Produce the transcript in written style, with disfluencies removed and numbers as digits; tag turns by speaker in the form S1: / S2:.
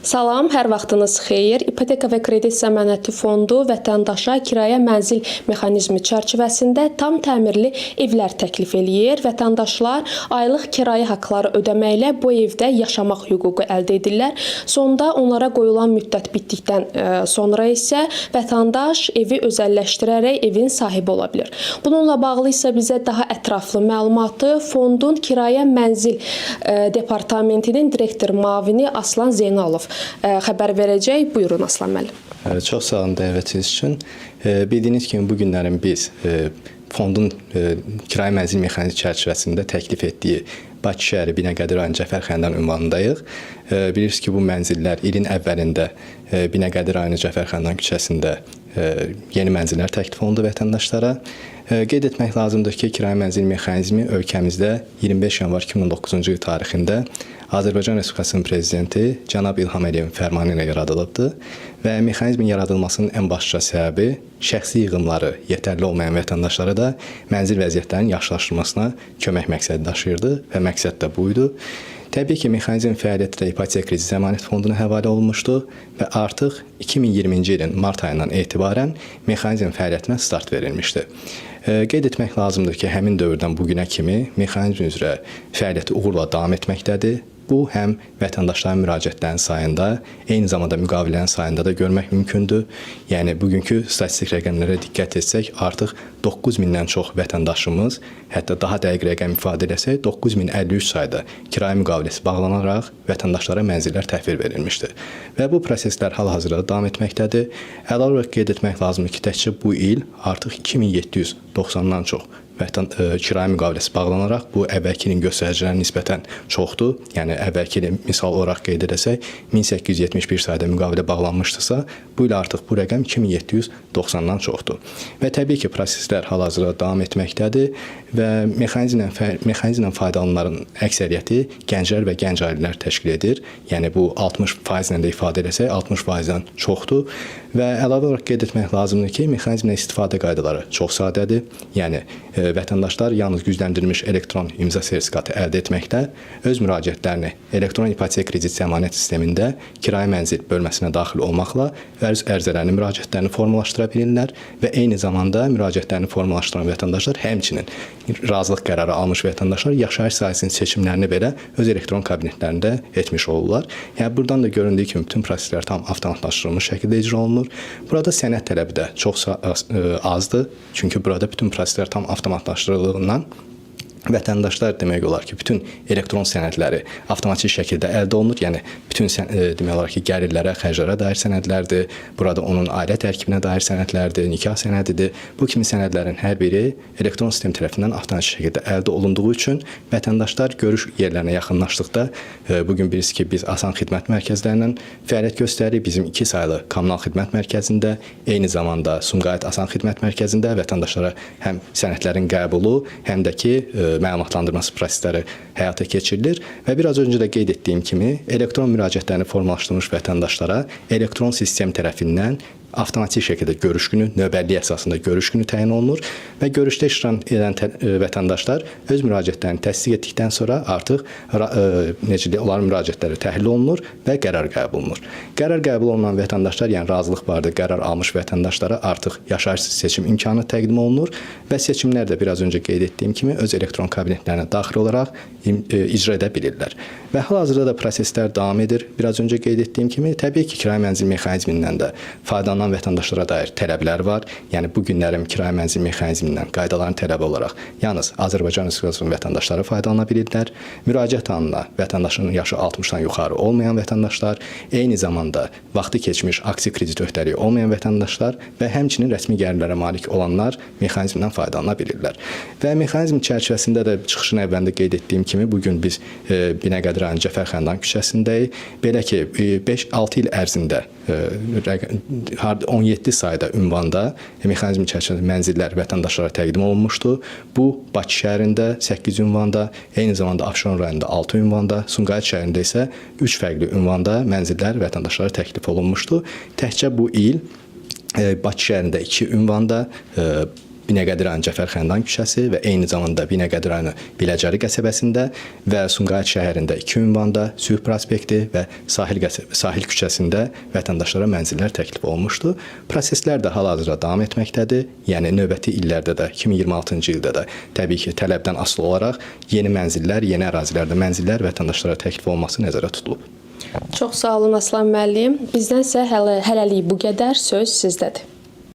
S1: Salam, hər vaxtınız xeyir. İpoteka və kredit zəmanəti fondu vətəndaşa kirayə mənzil mexanizmi çərçivəsində tam təmirli evlər təklif eləyir. Vətəndaşlar aylıq kirayə haqqları ödəməklə bu evdə yaşamaq hüququ əldə edirlər. Sonda onlara qoyulan müddət bitdikdən sonra isə vətəndaş evi özəlləşdirərək evin sahibi ola bilir. Bununla bağlı isə bizə daha ətraflı məlumatı fondun kirayə mənzil departamentinin direktor müavini Aslan Zeynalov xəbər verəcək. Buyurun Aslan müəllim.
S2: Çox sağ olun dəvətiniz üçün. Bildiyiniz kimi bu günlərin biz fondun kirayə mənzil mexanizmi çərçivəsində təklif etdiyi Bakı şəhəri Binəqədi rayon Cəfər Xəndon ünvanındayıq. Bilirsiniz ki, bu mənzillər ilin əvvəlində Binəqədi rayonu Cəfər Xəndon küçəsində yeni mənzillər təklif olundu vətəndaşlara. Qeyd etmək lazımdır ki, kirayə mənzil mexanizmi ölkəmizdə 25 yanvar 2009-cu il tarixində Azərbaycan Respublikasının prezidenti cənab İlham Əliyevin fərmanı ilə yaradılıbdır və mexanizmin yaradılmasının ən başlıca səbəbi şəxsi yığımları yetərli olmayan vətəndaşlara da mənzil vəziyyətlərinin yaxşılaşdırılmasına kömək məqsədi daşıyırdı və məqsəd də bu idi. Təbii ki, mexanizm fəaliyyəti də İpoteka Kredit Zəmanət Fonduna həvalə olunmuşdu və artıq 2020-ci ilin mart ayından etibarən mexanizm fəaliyyətinə start verilmişdi. Qeyd etmək lazımdır ki, həmin dövrdən bugünə kimi mexanizm üzrə fəaliyyəti uğurla davam etməkdədir. Bu, həm vətəndaşların müraciətlərinin sayında, eyni zamanda müqavilənin sayında da görmək mümkündür. Yəni, bugünkü statistik rəqəmlərə diqqət etsək, artıq 9000-dən çox vətəndaşımız, hətta daha dəqiq rəqəm ifadə etsək, 9053 sayda kirayə müqaviləsi bağlanaraq vətəndaşlara mənzillər təhvil verilmişdir. Və bu proseslər hal-hazırda davam etməkdədir. Əlavə olaraq qeyd etmək lazımdır ki, təkcə bu il artıq 2790-dan çox kirayə müqaviləsi bağlanaraq bu əvvəlki ilin göstəricilərinə nisbətən çoxdur. Yəni əvvəlki ilin misal olaraq qeyd edəsək 1871 sayda müqavilə bağlanmışdısa, bu il artıq bu rəqəm 2790-dan çoxdur. Və təbii ki, proseslər hal-hazırda davam etməkdədir və mexanizmlə faydalananların əksəriyyəti gənclər və gənc ailələr təşkil edir. Yəni bu 60% ilə də ifadə etsək 60%-dən çoxdur və əlavə olaraq qeyd etmək lazımdır ki, mexanizmlə istifadə qaydaları çox sadədir. Yəni vətəndaşlar yalnız gücləndirilmiş elektron imza sertifikatı əldə etməkdə öz müraciətlərini elektron ipoteka kredit zəmanət sistemində kirayə mənzil bölməsinə daxil olmaqla ərizələrini, müraciətlərini formalaşdıra bilirlər və eyni zamanda müraciətlərini formalaşdıran vətəndaşlar həmçinin razılıq qərarı almış vətəndaşlar yaşayış sahəsinin seçimlərini belə öz elektron kabinetlərində etmiş olurlar. Yəni buradan da göründüyü kimi bütün proseslər tam avtomatlaşdırılmış şəkildə icra olunur. Burada sənəd tələbi də çox azdır. Çünki burada bütün proseslər tam avtomatlaşdırıldığından vətəndaşlar demək olar ki, bütün elektron sənədləri avtomatik şəkildə əldə olunur. Yəni bütün demək olar ki, gəlirlərə, xərclərə dair sənədlərdir. Burada onun ailə tərkibinə dair sənədlərdir, nikah sənədidir. Bu kimi sənədlərin hər biri elektron sistem tərəfindən avtomatik şəkildə əldə olunduğu üçün vətəndaşlar görüş yerlərinə yaxınlaşdıqda bugün bilirsiniz ki, biz Asan Xidmət Mərkəzlərindən fəaliyyət göstəririk. Bizim 2 saylı kommunal xidmət mərkəzində, eyni zamanda Sumqayıt Asan Xidmət Mərkəzində vətəndaşlara həm sənədlərin qəbulu, həm də ki məlumatlandırması prosesləri həyata keçirilir və biraz öncə də qeyd etdiyim kimi elektron müraciətlərini formalaşdırmış vətəndaşlara elektron sistem tərəfindən avtomatik şəkildə görüş günü, növbəllik əsasında görüş günü təyin olunur və görüşdə iştirak edən vətəndaşlar öz müraciətlərini təsdiq etdikdən sonra artıq onların müraciətləri təhlil olunur və qərar qəbul olunur. Qərar qəbul olunan vətəndaşlar, yəni razılıq barədə qərar almış vətəndaşlara artıq yaşayış seçim imkanı təqdim olunur və seçimlər də biraz öncə qeyd etdiyim kimi öz elektron kabinetlərinə daxil olaraq icra edə bilirlər. Və hal-hazırda da proseslər davam edir. Biraz öncə qeyd etdiyim kimi, təbii ki, kirayə mənzil mexanizmindən də faydalanan vətəndaşlara dair tələblər var. Yəni bu günlərin kirayə mənzil mexanizmindən qaydaların tələbi olaraq yalnız Azərbaycan Respublikasının vətəndaşları faydalana bilirlər. Müraciət anına vətəndaşın yaşı 60-dan yuxarı olmayan vətəndaşlar, eyni zamanda vaxtı keçmiş aksiya kredit öhdəliyi olmayan vətəndaşlar və həmçinin rəsmi gəlirlərə malik olanlar mexanizmdən faydalana bilirlər. Və mexanizm çərçivəsində də çıxışın əvvəlində qeyd etdiyim kimi bugün biz Binəqədi rayon Cəfər Xəndon küçəsindəyik. Belə ki, 5-6 il ərzində 17 sayda ünvanda mexanizm çərçivəsində mənzillər vətəndaşlara təqdim olunmuşdu. Bu, Bakı şəhərində 8 ünvanda, eyni zamanda Abşeron rayonunda 6 ünvanda, Sumqayıt şəhərində isə 3 fərqli ünvanda mənzillər vətəndaşlara təklif olunmuşdu. Təkcə bu il Bakı şəhərində 2 ünvanda, Binəqədi rayon Cəfər Xəndan küçəsi və eyni zamanda Binəqədi rayonu Biləcəri qəsəbəsində və Sumqayıt şəhərində 2 ünvanda Sülh prospekti və Sahil küçəsində vətəndaşlara mənzillər təklif olunmuşdu. Proseslər də hal-hazırda davam etməkdədir. Yəni növbəti illərdə də 2026-cı ildə də təbii ki, tələbdən asılı olaraq yeni mənzillər, yeni ərazilərdə mənzillər vətəndaşlara təklif olunması nəzərdə tutulub.
S1: Çox sağ olun Aslan müəllim. Bizdən isə hələlik bu qədər. Söz sizdədir.